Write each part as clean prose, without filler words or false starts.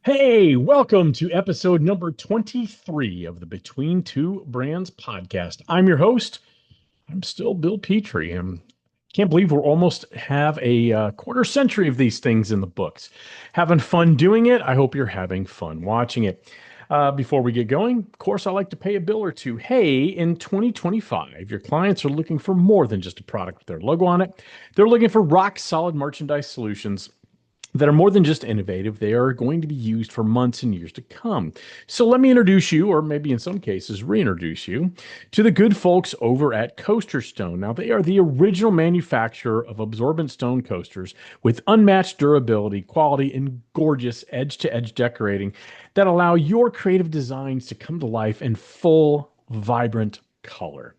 Hey, welcome to episode number 23 of the Between Two Brands podcast. I'm your host. I'm still Bill Petrie. And can't believe we're almost have a quarter century of these things in the books. Having fun doing it. I hope you're having fun watching it. Before we get going, of course, I like to pay a bill or two. Hey, in 2025, your clients are looking for more than just a product with their logo on it. They're looking for rock solid merchandise solutions that are more than just innovative. They are going to be used for months and years to come. So let me introduce you, or maybe in some cases reintroduce you, to the good folks over at Coaster Stone. Now, they are the original manufacturer of absorbent stone coasters with unmatched durability, quality, and gorgeous edge-to-edge decorating that allow your creative designs to come to life in full, vibrant color.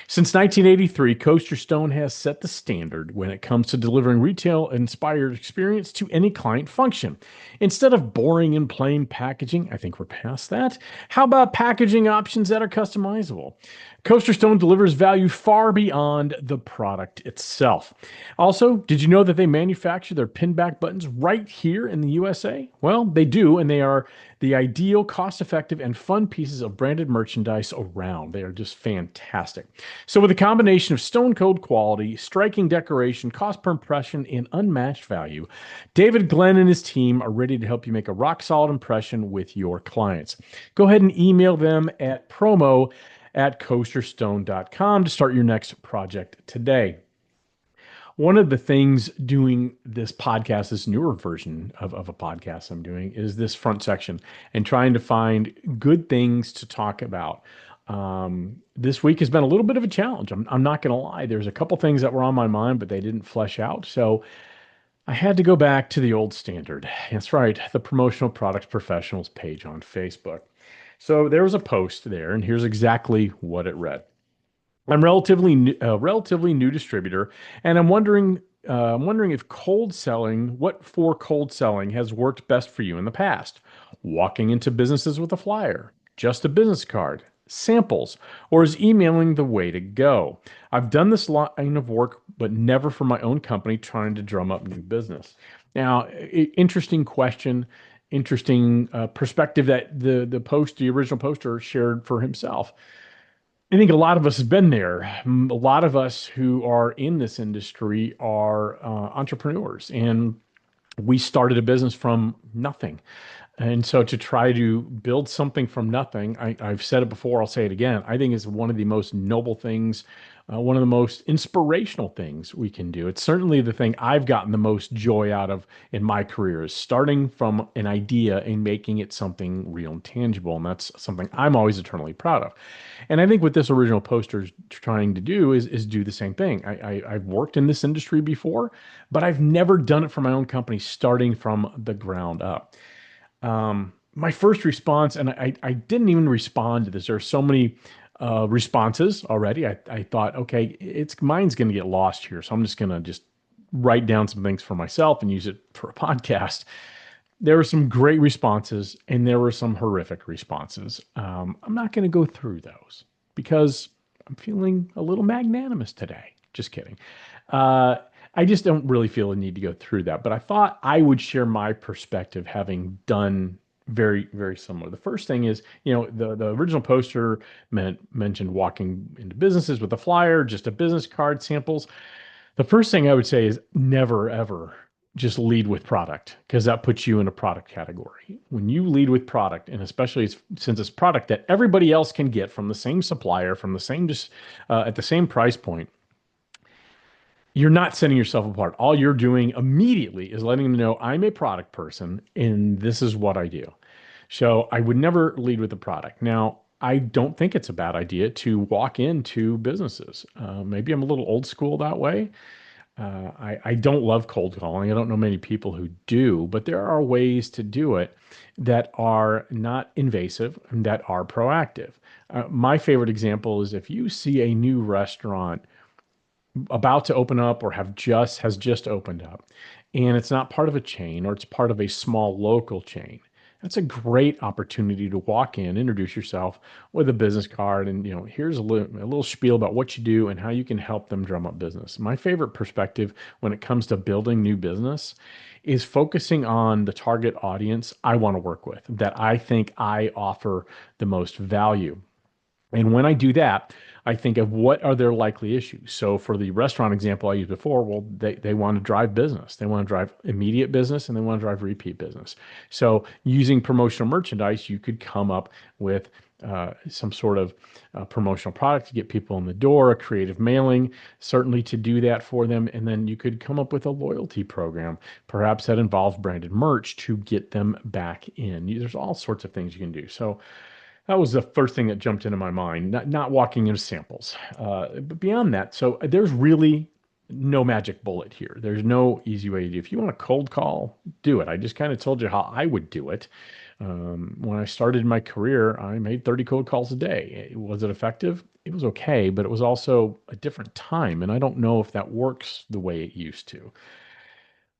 Since 1983, Coaster Stone has set the standard when it comes to delivering retail-inspired experience to any client function. Instead of boring and plain packaging, I think we're past that. How about packaging options that are customizable? Coaster Stone delivers value far beyond the product itself. Also, did you know that they manufacture their pinback buttons right here in the USA? Well, they do, and they are the ideal, cost-effective, and fun pieces of branded merchandise around. They are just fantastic. So with a combination of stone cold quality, striking decoration, cost per impression, and unmatched value, David Glenn and his team are ready to help you make a rock-solid impression with your clients. Go ahead and email them at promo@coasterstone.com to start your next project today. One of the things doing this podcast, this newer version of a podcast I'm doing, is this front section and trying to find good things to talk about. This week has been a little bit of a challenge. I'm not going to lie. There's a couple things that were on my mind, but they didn't flesh out. So I had to go back to the old standard. That's right, the Promotional Products Professionals page on Facebook. So there was a post there, and here's exactly what it read. I'm relatively new distributor, and I'm wondering if what for cold selling has worked best for you in the past. Walking into businesses with a flyer, just a business card, samples, or is emailing the way to go? I've done this line of work, but never for my own company trying to drum up new business. Now, interesting question, interesting perspective that the original poster shared for himself. I think a lot of us have been there. A lot of us who are in this industry are entrepreneurs, and we started a business from nothing. And so to try to build something from nothing, I've said it before, I'll say it again. I think is one of the most noble things, one of the most inspirational things we can do. It's certainly the thing I've gotten the most joy out of in my career is starting from an idea and making it something real and tangible. And that's something I'm always eternally proud of. And I think what this original poster is trying to do is do the same thing. I've worked in this industry before, but I've never done it for my own company, starting from the ground up. My first response, and I didn't even respond to this. There are so many responses already. I thought, okay, mine's going to get lost here, so I'm just going to just write down some things for myself and use it for a podcast. There were some great responses, and there were some horrific responses. I'm not going to go through those because I'm feeling a little magnanimous today. Just kidding. Uh, I just don't really feel a need to go through that. But I thought I would share my perspective, having done very, very similar. The first thing is, the original poster mentioned walking into businesses with a flyer, just a business card, samples. The first thing I would say is never, ever just lead with product, because that puts you in a product category. When you lead with product, and especially since it's product that everybody else can get from the same supplier, from the same at the same price point, you're not setting yourself apart. All you're doing immediately is letting them know I'm a product person and this is what I do. So I would never lead with the product. Now, I don't think it's a bad idea to walk into businesses. Maybe I'm a little old school that way. I don't love cold calling. I don't know many people who do, but there are ways to do it that are not invasive and that are proactive. My favorite example is if you see a new restaurant about to open up or has just opened up, and it's not part of a chain or it's part of a small local chain. That's a great opportunity to walk in, introduce yourself with a business card, and here's a little spiel about what you do and how you can help them drum up business. My favorite perspective when it comes to building new business is focusing on the target audience I want to work with, that I think I offer the most value. And when I do that, I think of what are their likely issues. So for the restaurant example I used before, well, they want to drive business. They want to drive immediate business and they want to drive repeat business. So using promotional merchandise, you could come up with some sort of promotional product to get people in the door, a creative mailing, certainly to do that for them. And then you could come up with a loyalty program, perhaps that involves branded merch to get them back in. There's all sorts of things you can do. So that was the first thing that jumped into my mind, not walking into samples. But beyond that, so there's really no magic bullet here. There's no easy way to do. If you want a cold call, do it. I just kind of told you how I would do it. When I started my career, I made 30 cold calls a day. Was it effective? It was okay, but it was also a different time. And I don't know if that works the way it used to.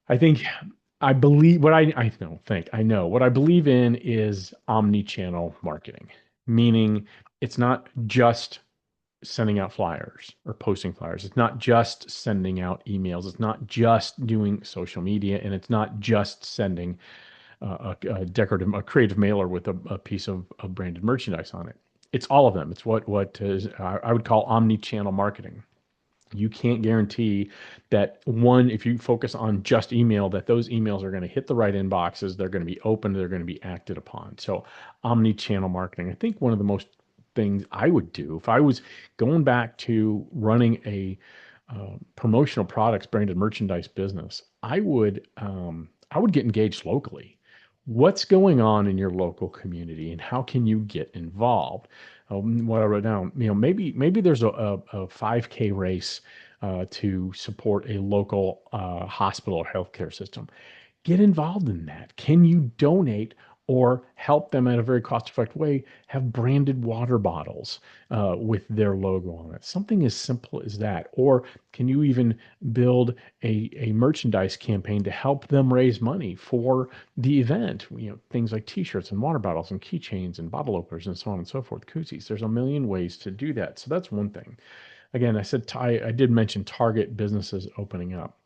I think I believe what I don't think I know what I believe in is omni-channel marketing, meaning it's not just sending out flyers or posting flyers. It's not just sending out emails. It's not just doing social media, and it's not just sending a creative mailer with a piece of branded merchandise on it. It's all of them. It's what is I would call omni-channel marketing. You can't guarantee that one, if you focus on just email, that those emails are going to hit the right inboxes, they're going to be open, they're going to be acted upon. So omni-channel marketing, I think one of the most things I would do if I was going back to running a promotional products branded merchandise business, I would get engaged locally. What's going on in your local community and how can you get involved? What I wrote down, maybe there's a 5K race to support a local hospital or healthcare system. Get involved in that. Can you donate or help them in a very cost-effective way have branded water bottles with their logo on it? Something as simple as that. Or can you even build a merchandise campaign to help them raise money for the event? Things like t-shirts and water bottles and keychains and bottle openers and so on and so forth, koozies. There's a million ways to do that. So that's one thing. Again, I did mention target businesses opening up.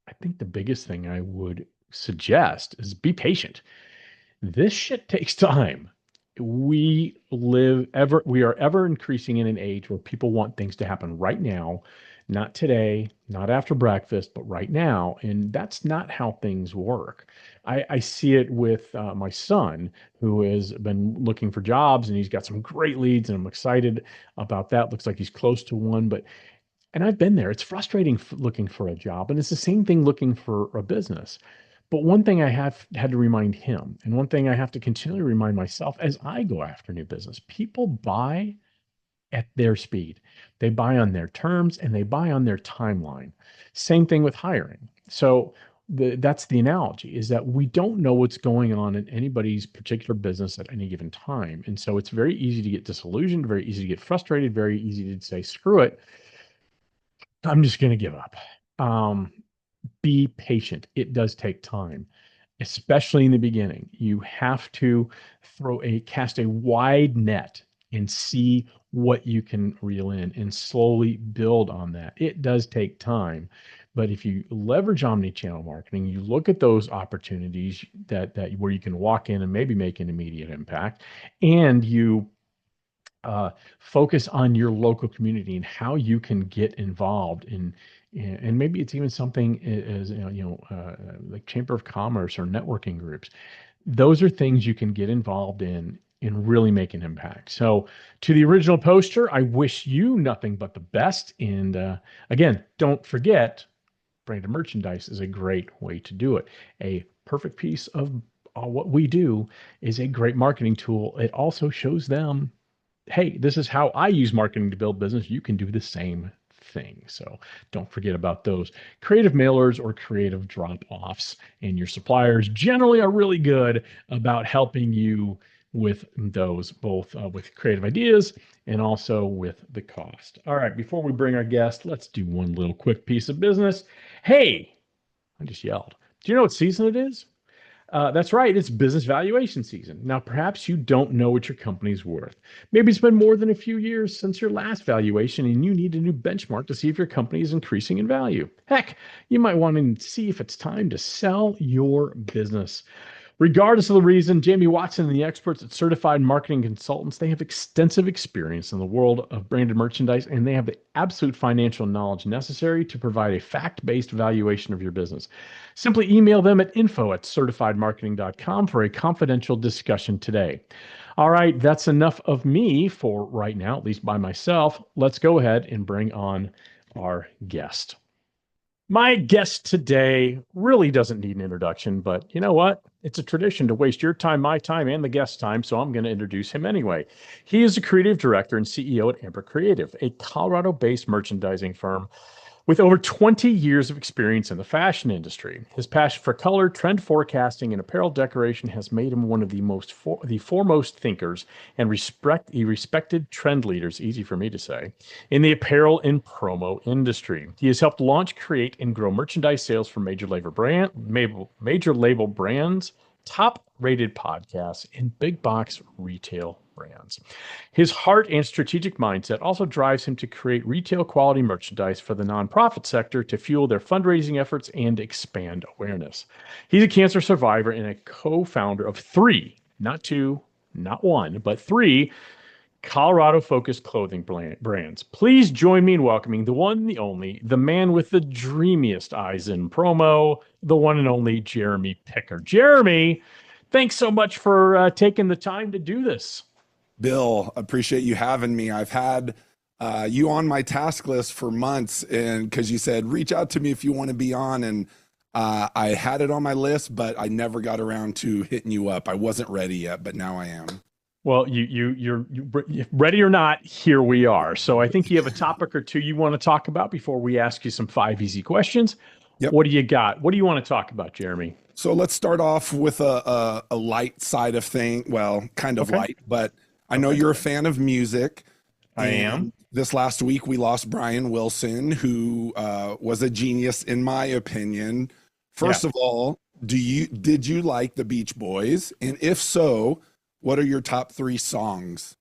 I think the biggest thing I would suggest is be patient. This shit takes time. We are ever increasing in an age where people want things to happen right now, not today, not after breakfast, but right now. And that's not how things work. I see it with my son, who has been looking for jobs and he's got some great leads, and I'm excited about that. Looks like he's close to one, but and I've been there. It's frustrating looking for a job, and it's the same thing looking for a business. But one thing I have had to remind him, and one thing I have to continually remind myself as I go after new business, people buy at their speed. They buy on their terms and they buy on their timeline. Same thing with hiring. So that's the analogy, is that we don't know what's going on in anybody's particular business at any given time. And so it's very easy to get disillusioned, very easy to get frustrated, very easy to say, screw it, I'm just going to give up. Be patient. It does take time, especially in the beginning. You have to cast a wide net and see what you can reel in and slowly build on that. It does take time. But if you leverage omni-channel marketing, you look at those opportunities that where you can walk in and maybe make an immediate impact, and you focus on your local community and how you can get involved in, and maybe it's even something as like Chamber of Commerce or networking groups. Those are things you can get involved in and really make an impact. So to the original poster, I wish you nothing but the best. And again, don't forget, branded merchandise is a great way to do it. A perfect piece of what we do is a great marketing tool. It also shows them, hey, this is how I use marketing to build business. You can do the same thing. So don't forget about those creative mailers or creative drop-offs. And your suppliers generally are really good about helping you with those, both with creative ideas and also with the cost. All right, before we bring our guest, let's do one little quick piece of business. Hey, I just yelled. Do you know what season it is? That's right. It's business valuation season. Now, perhaps you don't know what your company's worth. Maybe it's been more than a few years since your last valuation and you need a new benchmark to see if your company is increasing in value. Heck, you might want to see if it's time to sell your business. Regardless of the reason, Jamie Watson and the experts at Certified Marketing Consultants, they have extensive experience in the world of branded merchandise, and they have the absolute financial knowledge necessary to provide a fact-based valuation of your business. Simply email them at info@certifiedmarketing.com for a confidential discussion today. All right, that's enough of me for right now, at least by myself. Let's go ahead and bring on our guest. My guest today really doesn't need an introduction, but you know what? It's a tradition to waste your time, my time, and the guest's time, so I'm going to introduce him anyway. He is a creative director and CEO at AMB3R Creative, a Colorado-based merchandising firm with over 20 years of experience in the fashion industry. His passion for color, trend forecasting, and apparel decoration has made him one of the foremost thinkers and respected trend leaders, easy for me to say, in the apparel and promo industry. He has helped launch, create, and grow merchandise sales for major label brands, top-rated podcasts, and big box retail brands. His heart and strategic mindset also drives him to create retail quality merchandise for the nonprofit sector to fuel their fundraising efforts and expand awareness. He's a cancer survivor and a co-founder of three, not two, not one, but three Colorado-focused clothing brands. Please join me in welcoming the one, the only, the man with the dreamiest eyes in promo, the one and only Jeremy Picker. Jeremy, thanks so much for taking the time to do this. Bill, appreciate you having me. I've had you on my task list for months, and because you said reach out to me if you want to be on, and I had it on my list, but I never got around to hitting you up. I wasn't ready yet, but now I am. Well, you're ready or not, here we are. So I think you have a topic or two you want to talk about before we ask you some 5 easy questions. Yep. What do you got? What do you want to talk about, Jeremy? So let's start off with a light side of thing. Well, kind of light, but I know you're a fan of music. I am. This last week we lost Brian Wilson, who was a genius in my opinion. First of all, did you like the Beach Boys? And if so, what are your top 3 songs?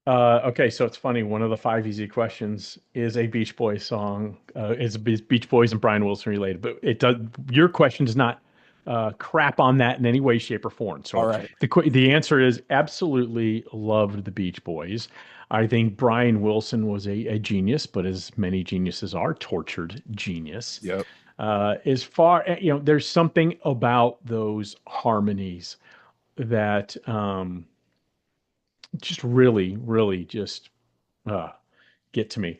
Okay, so it's funny. One of the 5 easy questions is a Beach Boys song. It's Beach Boys and Brian Wilson related, but it does. Your question does not crap on that in any way, shape, or form. So all right. The answer is absolutely loved the Beach Boys. I think Brian Wilson was a genius, but as many geniuses are, tortured genius. Yep. As far, there's something about those harmonies that just really, really just get to me.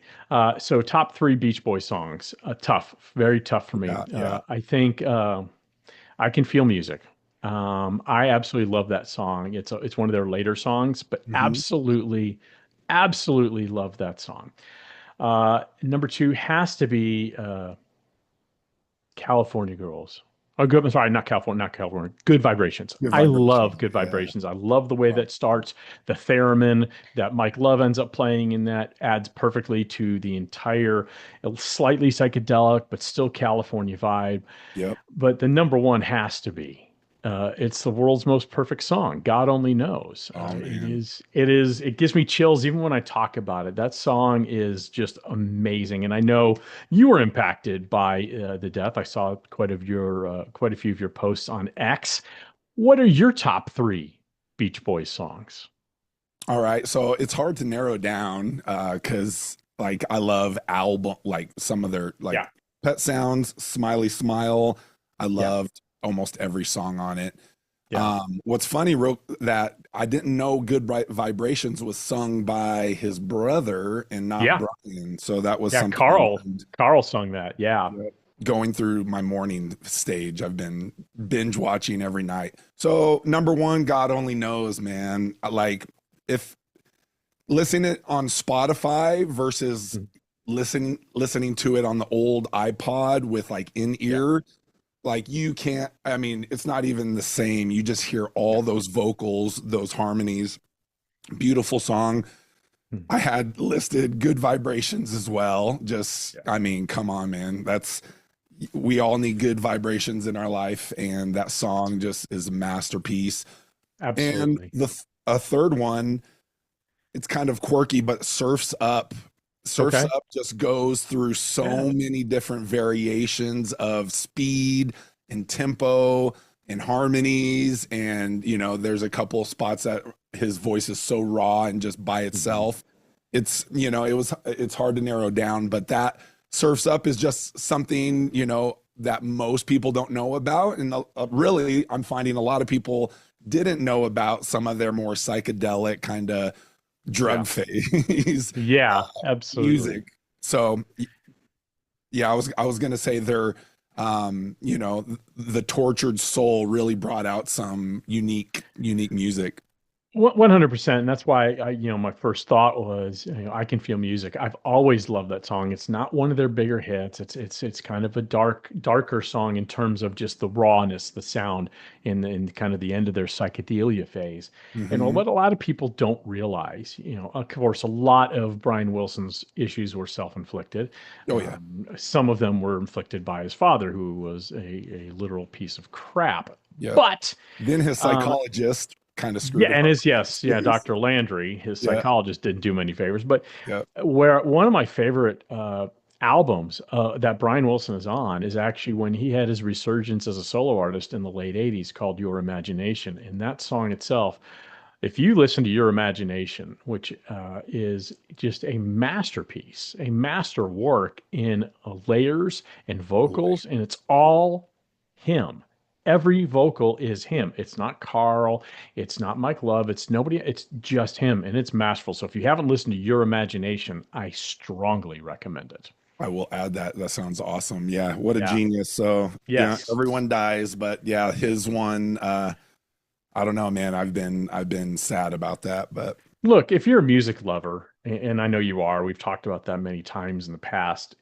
So top 3 Beach Boys songs, tough, very tough for me. Yeah. I think I Can Feel Music. I absolutely love that song. It's one of their later songs, but absolutely love that song. Number 2 has to be California Girls. Oh, good. I'm sorry, not California. Good Vibrations. I love Good Vibrations. I love the way that starts. The theremin that Mike Love ends up playing in that adds perfectly to the entire slightly psychedelic, but still California vibe. Yep. But the number 1 has to be, it's the world's most perfect song. God Only Knows. It gives me chills even when I talk about it. That song is just amazing. And I know you were impacted by the death. I saw quite a few of your posts on X. What are your top 3 Beach Boys songs? All right. So it's hard to narrow down because I love album, some of their Pet Sounds, Smiley Smile. I loved almost every song on it. What's funny, that I didn't know Good Vibrations was sung by his brother and not Brian. So that was something. Carl sung that. Yeah. Going through my morning stage, I've been binge watching every night. So number 1, God Only Knows, man. If listening it on Spotify versus listening to it on the old iPod with in-ear, you can't, it's not even the same. You just hear all those vocals, those harmonies. Beautiful song. I had listed Good Vibrations as well. Come on, man. we all need good vibrations in our life, and that song just is a masterpiece. And Absolutely. a third one, it's kind of quirky, but Surfs Up. Surfs Okay. Up just goes through Yeah. so many different variations of speed and tempo and harmonies. And, there's a couple of spots that his voice is so raw and just by Mhm. itself. It's hard to narrow down, but that Surfs Up is just something, that most people don't know about. And really, I'm finding a lot of people didn't know about some of their more psychedelic kind of Yeah. drug phase Yeah, absolutely. music. So yeah, I was gonna say they're the tortured soul really brought out some unique music. 100%. And that's why my first thought was, I can feel music. I've always loved that song. It's not one of their bigger hits. It's kind of a darker song in terms of just the rawness, the sound in kind of the end of their psychedelia phase. And Hmm. what a lot of people don't realize, of course, a lot of Brian Wilson's issues were self-inflicted. Oh yeah, Some of them were inflicted by his father, who was a literal piece of crap. yeah. But Then his um, psychologist kind of yeah, screwed him and over his yes, yeah, too. So, Dr. Landry, his yeah, psychologist, didn't do many favors. But yeah. where one of my favorite albums that Brian Wilson is on is actually when he had his resurgence as a solo artist in the late '80s, called "Your Imagination." And that song itself, if you listen to "Your Imagination," which is just a masterpiece, a master work in layers and Totally. vocals, and it's all him. Every vocal is him. It's not Carl. It's not Mike Love. It's nobody. It's just him, and it's masterful. So if you haven't listened to Your Imagination, I strongly recommend it. I will add that. That sounds awesome. Yeah, what a Yeah. genius. So yeah, Yes. everyone dies, but yeah, his one. I don't know, man. I've been sad about that, but Look, if you're a music lover, and I know you are, we've talked about that many times in the past.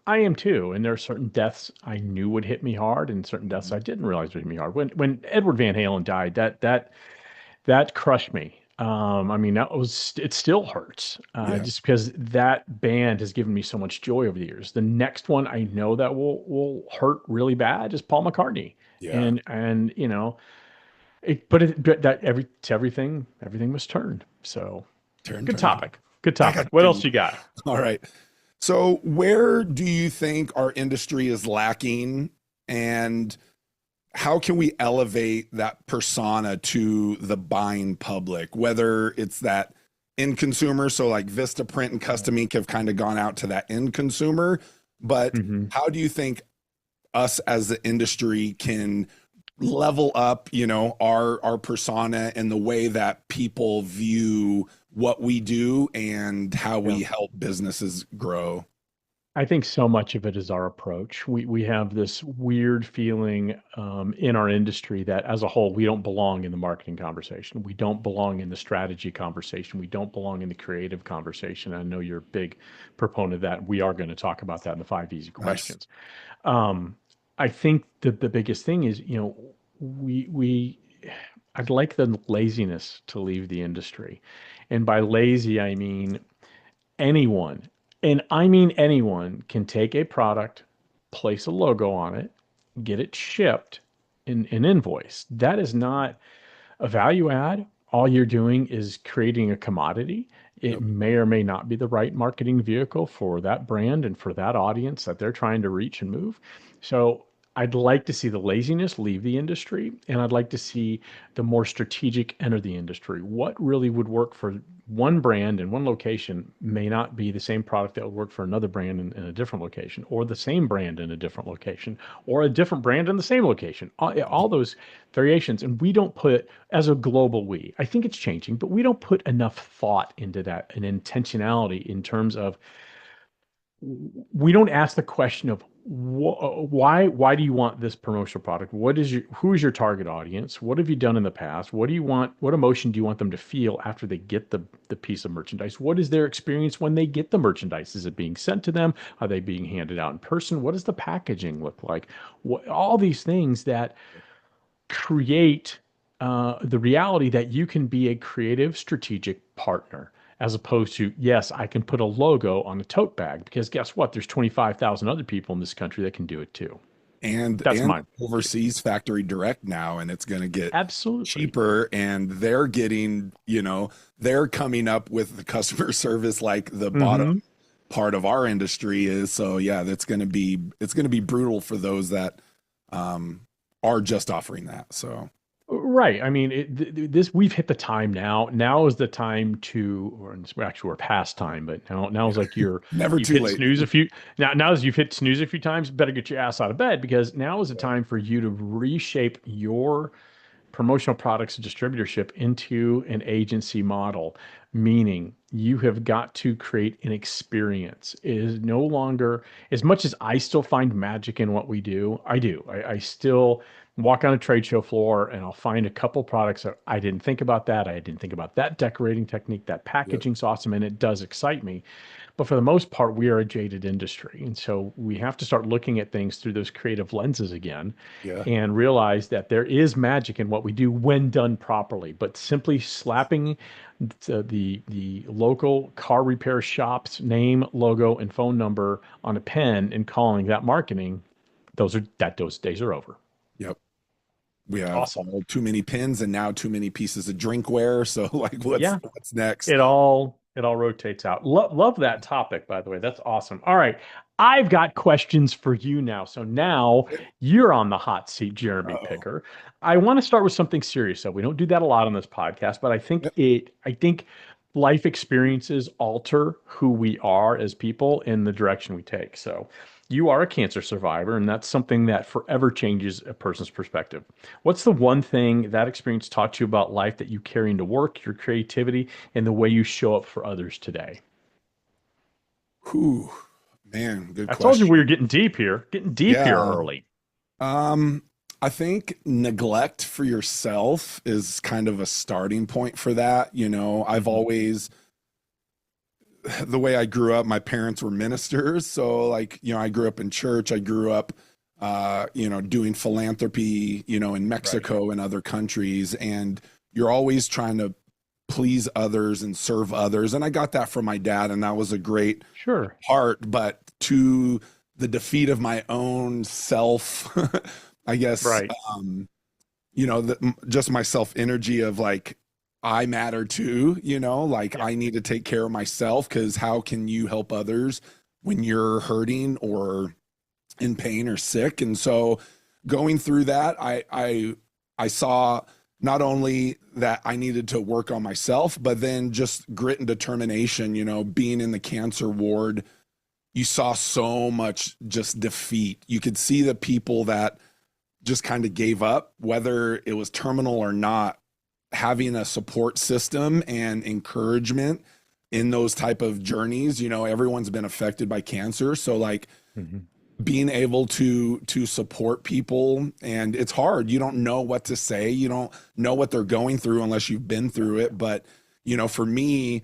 I am too, and there are certain deaths I knew would hit me hard, and certain deaths I didn't realize would hit me hard. When Edward Van Halen died, that crushed me. I mean, it still hurts, yeah, just because that band has given me so much joy over the years. The next one I know that will hurt really bad is Paul McCartney, yeah. and but everything was turned. So good Turn. topic. Good I got topic. What else two. you got? All right. So, where do you think our industry is lacking, and how can we elevate that persona to the buying public? Whether it's that end consumer, so like Vista Print and Custom Ink have kind of gone out to that end consumer, but Hmm. how do you think us as the industry can level up, our persona and the way that people view what we do and how Yeah. we help businesses grow? I think so much of it is our approach. We have this weird feeling in our industry that as a whole, we don't belong in the marketing conversation. We don't belong in the strategy conversation. We don't belong in the creative conversation. I know you're a big proponent of that. We are going to talk about that in the five easy Nice. questions. Um, I think the biggest thing is, we I'd like the laziness to leave the industry. And by lazy, I mean anyone, and I mean anyone, can take a product, place a logo on it, get it shipped, and invoice. That is not a value add. All you're doing is creating a commodity. It Yep. may or may not be the right marketing vehicle for that brand and for that audience that they're trying to reach and move. So I'd like to see the laziness leave the industry, and I'd like to see the more strategic enter the industry. What really would work for one brand in one location may not be the same product that would work for another brand in a different location, or the same brand in a different location, or a different brand in the same location. All those variations. And we don't put, as a global we, I think it's changing, but we don't put enough thought into that and intentionality in terms of, we don't ask the question of why do you want this promotional product? Who is your target audience? What have you done in the past? What emotion do you want them to feel after they get the piece of merchandise? What is their experience when they get the merchandise? Is it being sent to them? Are they being handed out in person? What does the packaging look like? All these things that create the reality that you can be a creative, strategic partner. as opposed to, yes, I can put a logo on a tote bag because guess what? There's 25,000 other people in this country that can do it too. That's And my take. overseas factory direct now, and it's going to get Absolutely. cheaper, and they're getting, they're coming up with the customer service like the bottom Hmm. part of our industry is. So yeah, it's going to be brutal for those that um are just offering that. So Right. I mean, this we've hit the time now. Now is the time to, or actually we're past time, but now is like never you've too hit late. snooze a few now as you've hit snooze a few times, better get your ass out of bed because now is the time for you to reshape your promotional products and distributorship into an agency model, meaning you have got to create an experience. It is no longer, as much as I still find magic in what we do, I do. I still walk on a trade show floor and I'll find a couple products that I didn't think about that. I didn't think about that decorating technique. That Yep. packaging's awesome and it does excite me. But for the most part, we are a jaded industry. And so we have to start looking at things through those creative lenses again Yeah. and realize that there is magic in what we do when done properly. But simply slapping the local car repair shop's name, logo, and phone number on a pen and calling that marketing, those days are over. Yep. We have Awesome. all too many pins and now too many pieces of drinkware. So like Yeah. what's next? It all rotates out. Love that topic, by the way. That's awesome. All right. I've got questions for you now. So now you're on the hot seat, Jeremy Uh-oh. Picker. I want to start with something serious. So we don't do that a lot on this podcast, but Yep. I think life experiences alter who we are as people in the direction we take. So you are a cancer survivor, and that's something that forever changes a person's perspective. What's the one thing that experience taught you about life that you carry into work, your creativity, and the way you show up for others today? Whew, man, good I told you we were question. getting deep here Yeah. early. Um, I think neglect for yourself is kind of a starting point for that. I've Mhm. always, the way I grew up, my parents were ministers. So like, I grew up in church. I grew up, doing philanthropy, in Right. Mexico and other countries. And you're always trying to please others and serve others. And I got that from my dad, and that was a great Sure. part. But to the defeat of my own self, I guess, Right. just my self energy of like, I matter too, like Yeah. I need to take care of myself because how can you help others when you're hurting or in pain or sick? And so going through that, I saw not only that I needed to work on myself, but then just grit and determination, being in the cancer ward, you saw so much just defeat. You could see the people that just kind of gave up, whether it was terminal or not, having a support system and encouragement in those type of journeys. Everyone's been affected by cancer. So like Mhm. being able to support people, and it's hard. You don't know what to say. You don't know what they're going through unless you've been through it. But, for me,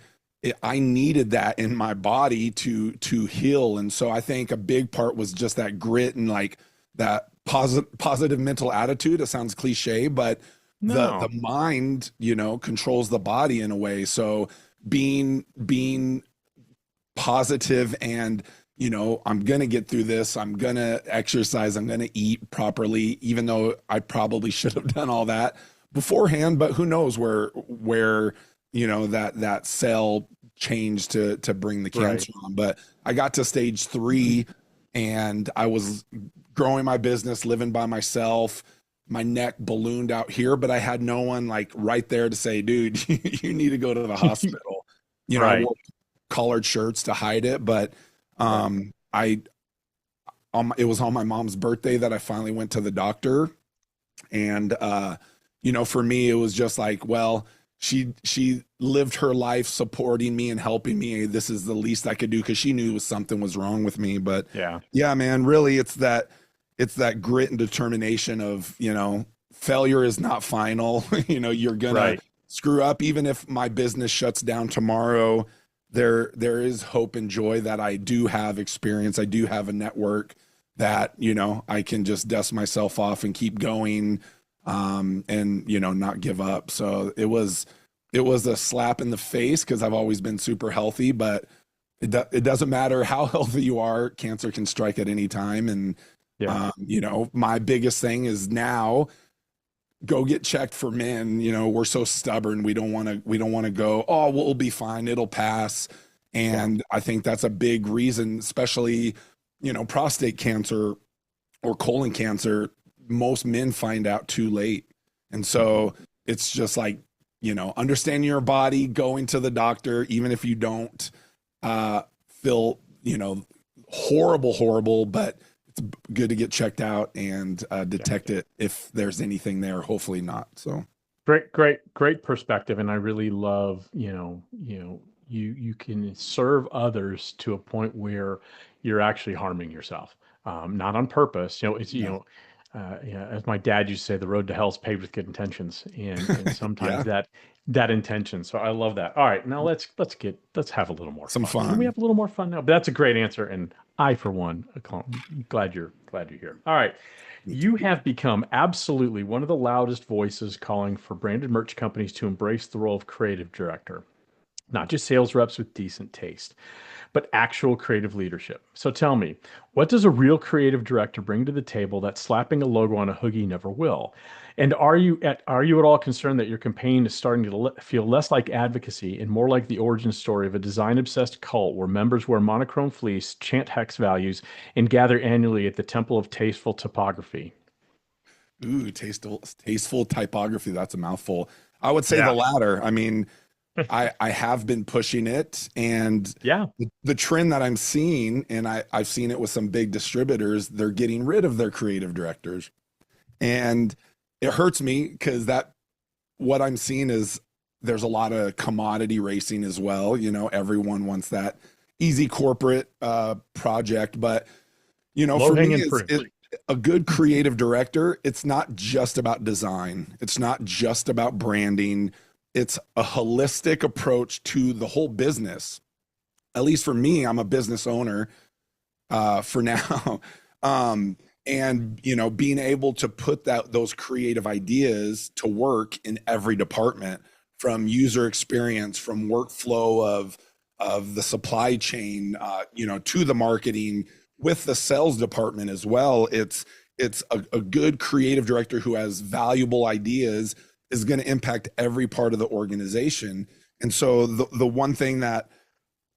I needed that in my body to heal. And so I think a big part was just that grit and like that positive mental attitude. It sounds cliche, but the No. mind, controls the body in a way. So being positive and I'm going to get through this. I'm going to exercise. I'm going to eat properly, even though I probably should have done all that beforehand, but who knows where that cell changed to bring the Right. cancer on. But I got to stage 3 and I was growing my business, living by myself. My neck ballooned out here, but I had no one like right there to say, dude, you need to go to the hospital. I Right. wore collared shirts to hide it, but Right. I it was on my mom's birthday that I finally went to the doctor, and for me it was just like, well, she lived her life supporting me and helping me. This is the least I could do because she knew something was wrong with me. But Yeah. yeah, man, really, it's that grit and determination of failure is not final. You're gonna Right. screw up. Even if my business shuts down tomorrow, there is hope and joy that I do have experience. I do have a network that I can just dust myself off and keep going, and not give up. So it was it was a slap in the face because I've always been super healthy, but it doesn't matter how healthy you are, cancer can strike at any time. And, Yeah. you know, my biggest thing is now go get checked for men. You know, we're so stubborn. We don't want to go, oh, we'll be fine. It'll pass. Yeah. And I think that's a big reason, especially, you know, prostate cancer or colon cancer, most men find out too late. And Mhm. so it's just like, you know, understanding your body, going to the doctor, even if you don't feel, you know, horrible, but it's good to get checked out and Yeah. detect it if there's anything there. Hopefully not. So, Great perspective, and I really love, you can serve others to a point where you're actually harming yourself, not on purpose. It's yeah. yeah, as my dad used to say, the road to hell is paved with good intentions, and sometimes Yeah. that intention. So I love that. All right, now let's have a little more Some fun. Can we fun. have a little more fun now? But that's a great answer, and I, for one, glad you're here. All right. Me too. You have become absolutely one of the loudest voices calling for branded merch companies to embrace the role of creative director, not just sales reps with decent taste, but actual creative leadership. So tell me, what does a real creative director bring to the table that slapping a logo on a hoodie never will? And are you at all concerned that your campaign is starting to feel less like advocacy and more like the origin story of a design obsessed cult where members wear monochrome fleece, chant hex values, and gather annually at the Temple of Tasteful Topography? Ooh, tasteful typography. That's a mouthful. I would say the Yeah. latter. I mean, I have been pushing it, and Yeah. the trend that I'm seeing, and I've seen it with some big distributors, they're getting rid of their creative directors. And it hurts me because that what I'm seeing is there's a lot of commodity racing as well. You know, everyone wants that easy corporate project, but you know, Low for me, hanging is fruit. it a good creative director? It's not just about design. It's not just about branding. It's a holistic approach to the whole business. At least for me, I'm a business owner for now. And you know, being able to put those creative ideas to work in every department, from user experience, from workflow of the supply chain, you know, to the marketing with the sales department as well. It's a good creative director who has valuable ideas is going to impact every part of the organization. And so the one thing that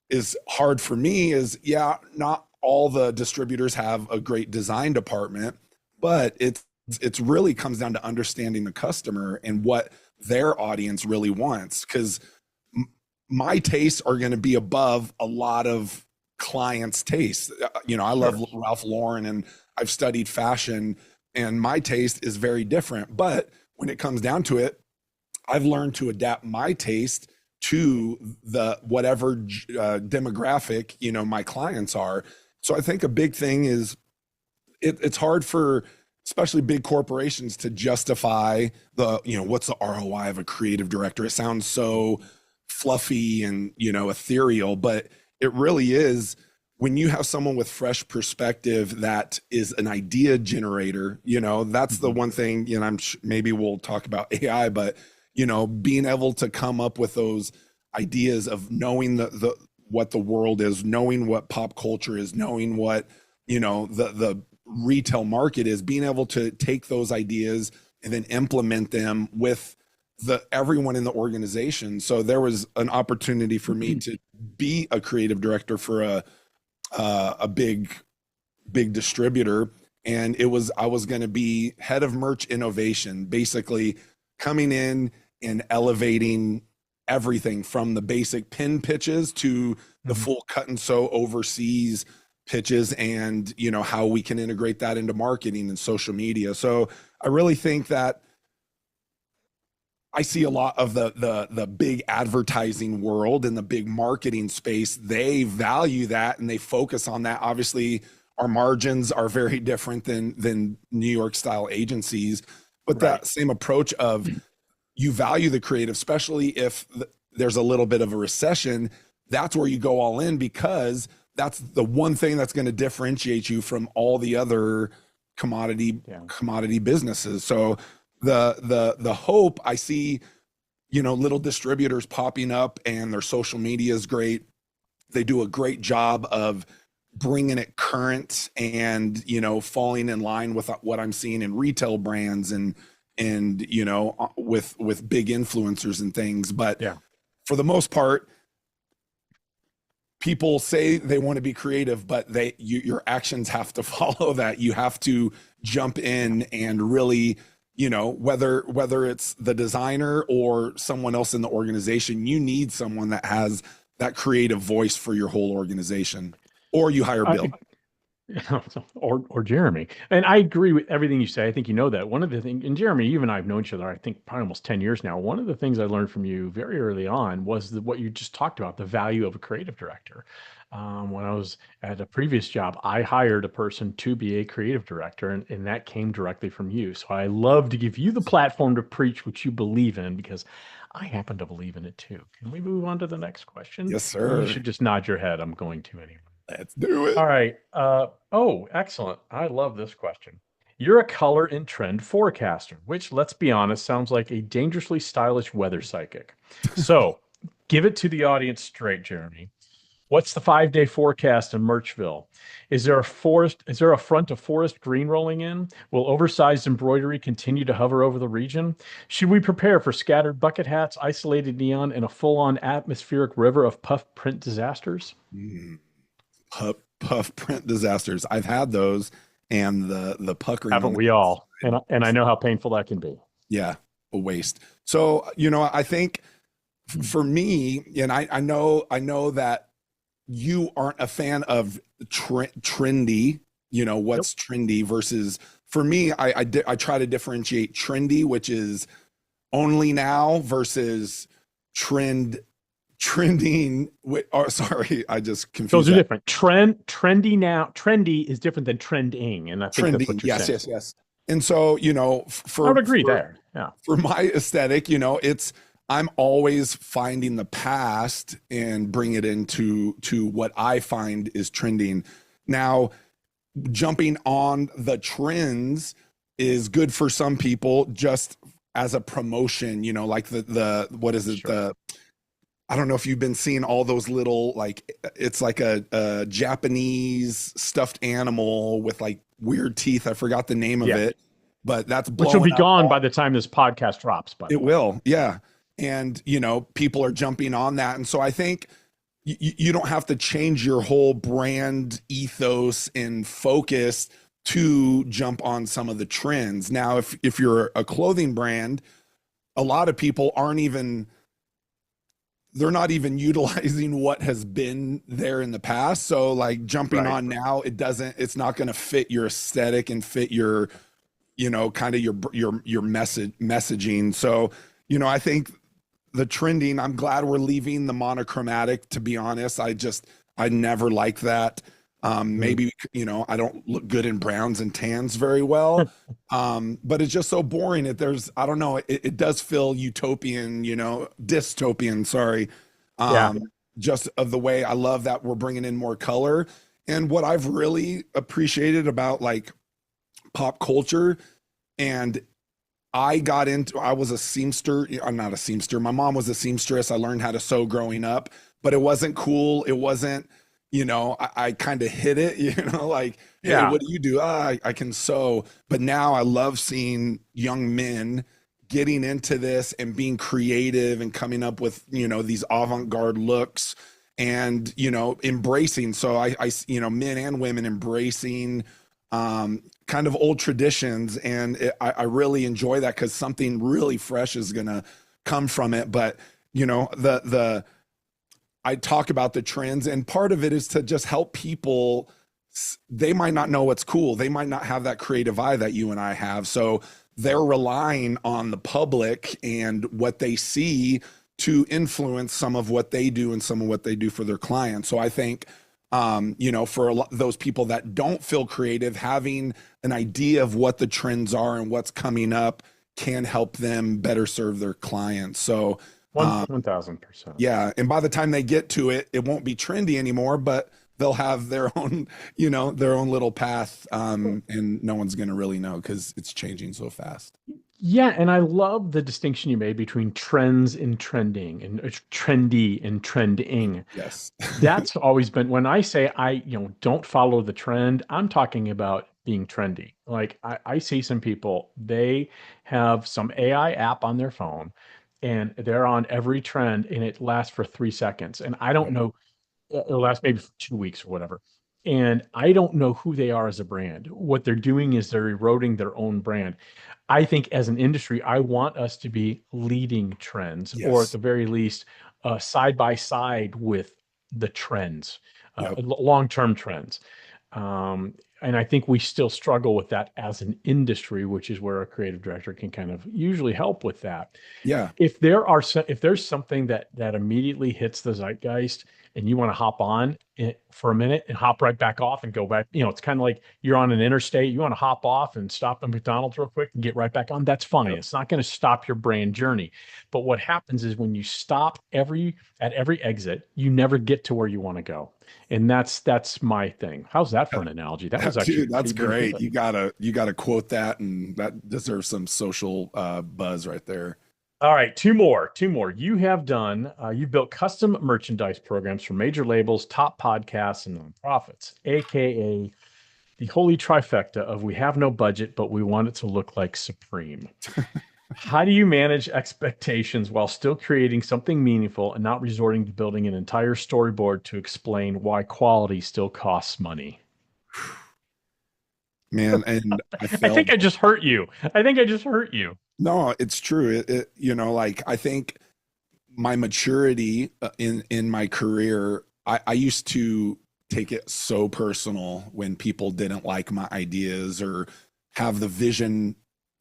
is hard for me is, yeah, not all the distributors have a great design department, but it's really comes down to understanding the customer and what their audience really wants, because my tastes are going to be above a lot of clients' tastes. You know, I love Sure. Ralph Lauren and I've studied fashion, and my taste is very different. But when it comes down to it, I've learned to adapt my taste to the whatever demographic, you know, my clients are. So I think a big thing is it's hard for especially big corporations to justify the, you know, what's the ROI of a creative director. It sounds so fluffy and, you know, ethereal, but it really is when you have someone with fresh perspective that is an idea generator. You know, that's the Mhm. one thing, you know, maybe we'll talk about AI, but you know, being able to come up with those ideas of knowing the what the world is, knowing what pop culture is, knowing what, you know, the retail market is, being able to take those ideas and then implement them with the everyone in the organization. So there was an opportunity for me to be a creative director for a big distributor, and it was I was going to be head of merch innovation, basically coming in and elevating everything from the basic pin pitches to the Mhm. full cut and sew overseas pitches, and you know how we can integrate that into marketing and social media. So I really think that I see a lot of the big advertising world and the big marketing space. They value that and they focus on that. Obviously, our margins are very different than New York style agencies, but Right. that same approach of you value the creative, especially if there's a little bit of a recession. That's where you go all in, because that's the one thing that's going to differentiate you from all the other commodity Yeah. commodity businesses. So the hope I see little distributors popping up, and their social media is great. They do a great job of bringing it current and, falling in line with what I'm seeing in retail brands and with big influencers and things. But Yeah. for the most part, people say they want to be creative, but your actions have to follow that. You have to jump in and really, whether it's the designer or someone else in the organization, you need someone that has that creative voice for your whole organization, or you hire Bill. I, or Jeremy. And I agree with everything you say. I think you know that. One of the things, and Jeremy, you and I have known each other, I think probably almost 10 years now. One of the things I learned from you very early on was what you just talked about, the value of a creative director. When I was at a previous job, I hired a person to be a creative director, and that came directly from you. So I love to give you the platform to preach what you believe in because I happen to believe in it too. Can we move on to the next question? Yes, Or you sir. should just nod your head. I'm going to anyway. Let's do it. All right. Oh, excellent. I love this question. You're a color and trend forecaster, which, let's be honest, sounds like a dangerously stylish weather psychic. So, give it to the audience straight, Jeremy. What's the 5-day forecast in Birchville? Is there a forest? Is there a front of forest green rolling in? Will oversized embroidery continue to hover over the region? Should we prepare for scattered bucket hats, isolated neon, and a full-on atmospheric river of puff print disasters? Mm. Puff print disasters. I've had those, and the puckering on Haven't the we all? inside. And I know how painful that can be. Yeah, a waste. So, I think for me, and I know that you aren't a fan of trendy, Nope. what's trendy versus, for me, I try to differentiate trendy, which is only now, versus trending. Sorry, I just Those confused are that. different. Trendy is different than trending, and I think that's Trending, what you're yes, saying. yes, yes. And so, I would for agree there. Yeah. for my aesthetic, it's I'm always finding the past and bring it into what I find is trending. Now, jumping on the trends is good for some people just as a promotion, like the what is it? Sure. I don't know if you've been seeing all those little, like, it's like a Japanese stuffed animal with like weird teeth. I forgot the name of Yeah. it, but that's Which will blowing be up gone all. by the time this podcast drops, by the It way. will, yeah. And people are jumping on that, and so I think you don't have to change your whole brand ethos and focus to jump on some of the trends. Now, if you're a clothing brand, a lot of people they're not even utilizing what has been there in the past. So like jumping Right. on now, it's not going to fit your aesthetic and fit your, kind of your messaging. So, I think the trending, I'm glad we're leaving the monochromatic, to be honest. I never liked that. Mhm. Maybe, I don't look good in browns and tans very well. But it's just so boring. I don't know, it does feel utopian, dystopian, sorry. Yeah. Um, just of the way I love that we're bringing in more color. And what I've really appreciated about like pop culture, and I was a seamster. I'm not a seamster. My mom was a seamstress. I learned how to sew growing up, but it wasn't cool. It wasn't, I kind of hit it, like, hey, Yeah. what do you do? I can sew. But now I love seeing young men getting into this and being creative and coming up with, these avant-garde looks and, embracing. So men and women embracing kind of old traditions, and I really enjoy that because something really fresh is gonna come from it. But the I talk about the trends, and part of it is to just help people. They might not know what's cool. They might not have that creative eye that you and I have. So they're relying on the public and what they see to influence some of what they do and some of what they do for their clients. So I think, for those people that don't feel creative, having an idea of what the trends are and what's coming up can help them better serve their clients. So, One 1000%. yeah. And by the time they get to it, it won't be trendy anymore, but they'll have their own, their own little path. And no one's going to really know because it's changing so fast. Yeah, and I love the distinction you made between trends and trending and trendy and trending. Yes. That's always been when I say don't follow the trend, I'm talking about being trendy. Like I see some people, they have some AI app on their phone and they're on every trend and it lasts for 3 seconds. And I don't Yep. know, it'll last maybe for 2 weeks or whatever. And I don't know who they are as a brand. What they're doing is they're eroding their own brand. I think as an industry, I want us to be leading trends, or at Yes. the very least, side by side with the trends, Yep. long-term trends. And I think we still struggle with that as an industry, which is where a creative director can kind of usually help with that. Yeah. If there's something that immediately hits the zeitgeist and you want to hop on it for a minute and hop right back off and go back, it's kind of like you're on an interstate, you want to hop off and stop at McDonald's real quick and get right back on, that's fine. Yep. It's not going to stop your brand journey. But what happens is when you stop at every exit, you never get to where you want to go. And that's my thing. How's that for an analogy? That was actually Dude, that's pretty darn great. good. You gotta quote that, and that deserves some social buzz right there. All right, two more. You've built custom merchandise programs for major labels, top podcasts, and nonprofits, aka the holy trifecta of we have no budget, but we want it to look like Supreme. How do you manage expectations while still creating something meaningful and not resorting to building an entire storyboard to explain why quality still costs money? Man, and I I felt think I just hurt you. I think I just hurt you. no, it's true. Like I think my maturity in my career, I used to take it so personal when people didn't like my ideas or have the vision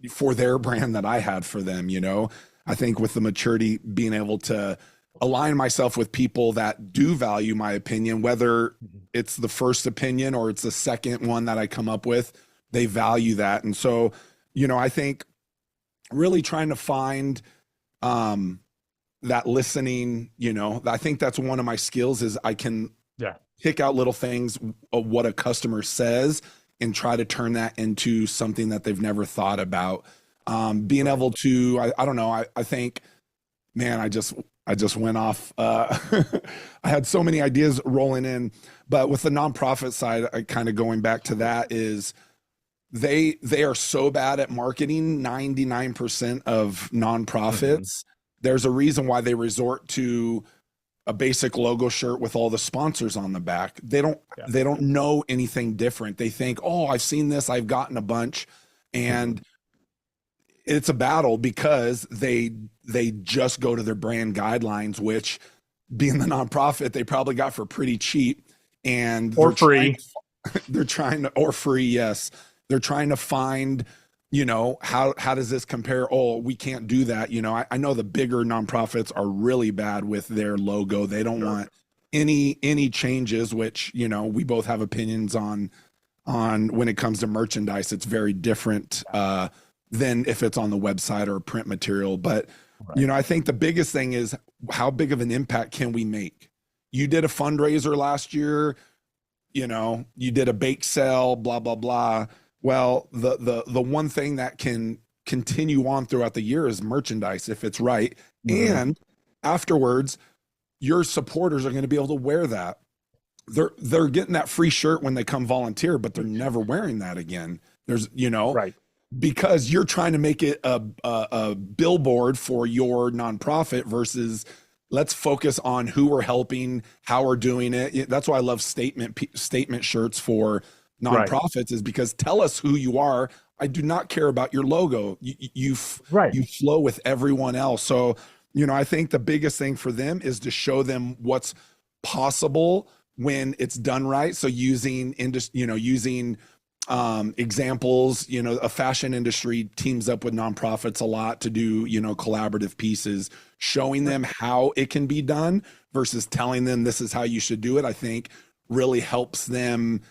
for their brand that I had for them, you know. I think with the maturity, being able to align myself with people that do value my opinion, whether it's the first opinion or it's the second one that I come up with, they value that. And so, I think really trying to find um that listening, I think that's one of my skills is I can Yeah. pick out little things of what a customer says and try to turn that into something that they've never thought about. Being Right. able to, I don't know, I think, man, I just went off. I had so many ideas rolling in, but with the nonprofit side, I kind of going back to that is they are so bad at marketing. 99% of Hmm. nonprofits, there's a reason why they resort to a basic logo shirt with all the sponsors on the back. They don't Yeah. they don't know anything different. They think, "Oh, I've seen this, I've gotten a bunch." Hmm. And it's a battle because they just go to their brand guidelines, which being the nonprofit, they probably got for pretty cheap, and Or free. they're trying to or free, yes. They're trying to find, how does this compare? Oh, we can't do that. I know the bigger nonprofits are really bad with their logo. They don't Sure. want any changes, which, we both have opinions on when it comes to merchandise. It's very different than if it's on the website or print material. But, Right. I think the biggest thing is how big of an impact can we make? You did a fundraiser last year, you did a bake sale, blah, blah, blah. Well, the one thing that can continue on throughout the year is merchandise if it's right. Hmm. And afterwards, your supporters are going to be able to wear that. They're getting that free shirt when they come volunteer, but they're never wearing that again. There's, Right. because you're trying to make it a billboard for your nonprofit versus let's focus on who we're helping, how we're doing it. That's why I love statement shirts for Right. nonprofits is because tell us who you are. I do not care about your logo. Right. You flow with everyone else. So, I think the biggest thing for them is to show them what's possible when it's done right. So using examples, a fashion industry teams up with nonprofits a lot to do, collaborative pieces, showing Right. them how it can be done versus telling them this is how you should do it. I think really helps them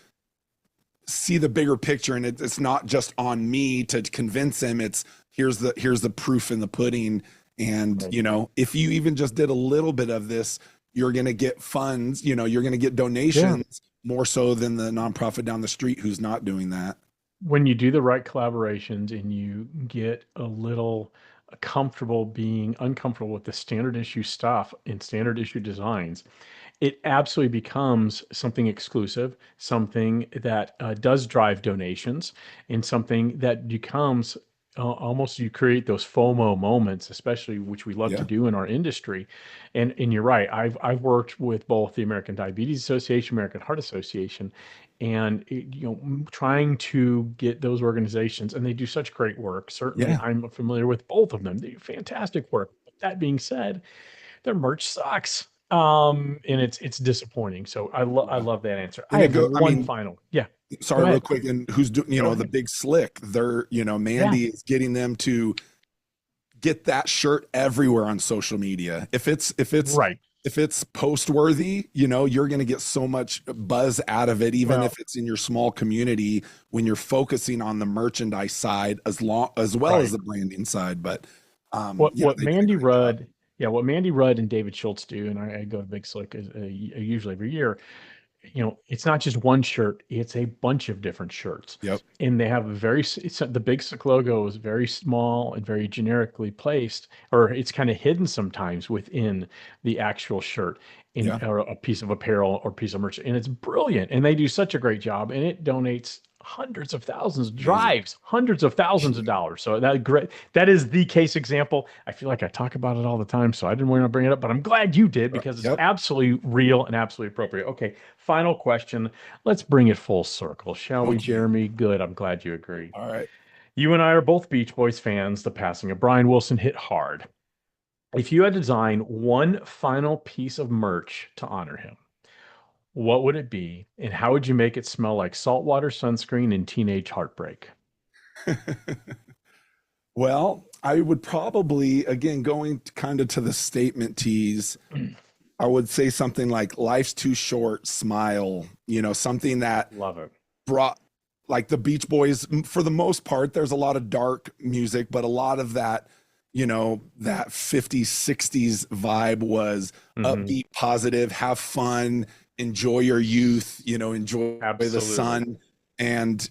see the bigger picture. And it's not just on me to convince them. It's here's the proof in the pudding. And, Right. if you even just did a little bit of this, you're going to get funds, you're going to get Yeah. donations more so than the nonprofit down the street who's not doing that. when you do the right collaborations and you get a little comfortable being uncomfortable with the standard issue stuff and standard issue designs, it absolutely becomes something exclusive, something that does drive donations, and something that becomes almost you create those FOMO moments, especially which we love to Yeah. do in our industry. And you're right. I've worked with both the American Diabetes Association, American Heart Association, and trying to get those organizations, and they do such great work. Certainly, Yeah. I'm familiar with both of them. They do fantastic work. That being said, their merch sucks. And it's disappointing. So I Yeah. love that answer. I And it have go, I one mean, final. Yeah. Go sorry, real ahead. quick. And who's doing, Go the ahead. big slick? They're, Yeah. Mandy is getting them to get that shirt everywhere on social media. Right. If it's post worthy, you're going to get so much buzz out of it, even Well, if it's in your small community when you're focusing on the merchandise side as well as right. the branding side. But What yeah, what they did a Mandy great job. Rudd, yeah, what Mandy Rudd and David Schultz do, and I go to Big Slick usually every year. It's not just one shirt, it's a bunch of different shirts. Yep. And they have the Big Sick logo is very small and very generically placed, or it's kind of hidden sometimes within the actual shirt Yeah. or a piece of apparel or piece of merch. And it's brilliant. And they do such a great job. And it donates hundreds of thousands, Amazing. drives hundreds of thousands of dollars. So that is the case example. I feel like I talk about it all the time, so I didn't want to bring it up, but I'm glad you did because it's Yep. absolutely real and absolutely appropriate. Okay, final question. Let's bring it full circle, shall we, Okay. Jeremy? Good. I'm glad you agree. All right. You and I are both Beach Boys fans. The passing of Brian Wilson hit hard. If you had to design one final piece of merch to honor him, what would it be, and how would you make it smell like saltwater sunscreen and teenage heartbreak? Well, I would probably, again, going kind of to the statement tease, I would say something like life's too short, smile, something that Love it. brought like the Beach Boys, for the most part, there's a lot of dark music, but a lot of that, that 50s, 60s vibe was Hmm. upbeat, positive, have fun, enjoy your youth, enjoy the Absolutely. sun. And,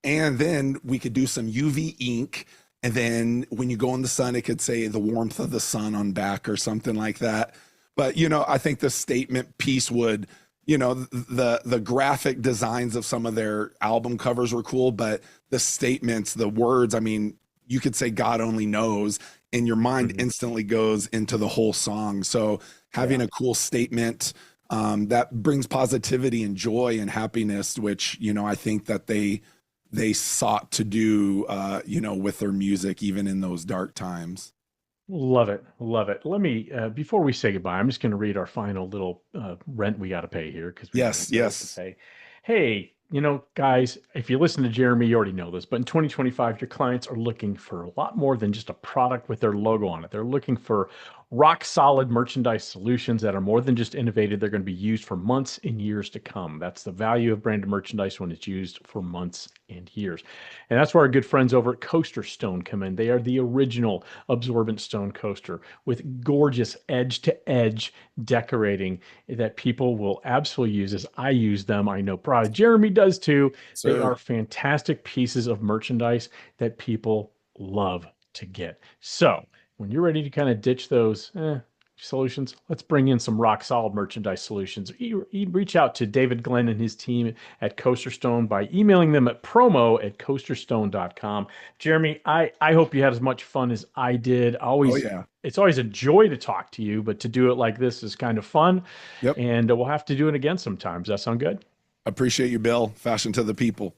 and then we could do some UV ink. And then when you go in the sun, it could say the warmth of the sun on back or something like that. But, I think the statement piece would, the graphic designs of some of their album covers were cool, but the statements, the words, I mean, you could say God only knows, and your mind Hmm. instantly goes into the whole song. So having Yeah. a cool statement that brings positivity and joy and happiness, which I think that they sought to do, with their music, even in those dark times. Love it. Love it. Let me, before we say goodbye, I'm just going to read our final little rent we got to pay here because we do Yes, have bills to yes, pay. Hey, guys, if you listen to Jeremy, you already know this, but in 2025, your clients are looking for a lot more than just a product with their logo on it. They're looking for rock solid merchandise solutions that are more than just innovative. They're going to be used for months and years to come. That's the value of branded merchandise when it's used for months and years. And that's where our good friends over at Coaster Stone come in. They are the original absorbent stone coaster with gorgeous edge to edge decorating that people will absolutely use as I use them. I know Jeremy does too. They sir. are fantastic pieces of merchandise that people love to get. So when you're ready to kind of ditch those solutions, let's bring in some rock solid merchandise solutions. Reach out to David Glenn and his team at Coaster Stone by emailing them at promo@coasterstone.com. Jeremy, I hope you had as much fun as I did. Oh Always, yeah. it's always a joy to talk to you, but to do it like this is kind of fun. Yep. And we'll have to do it again sometimes. Does that sound good? Appreciate you, Bill. Fashion to the people.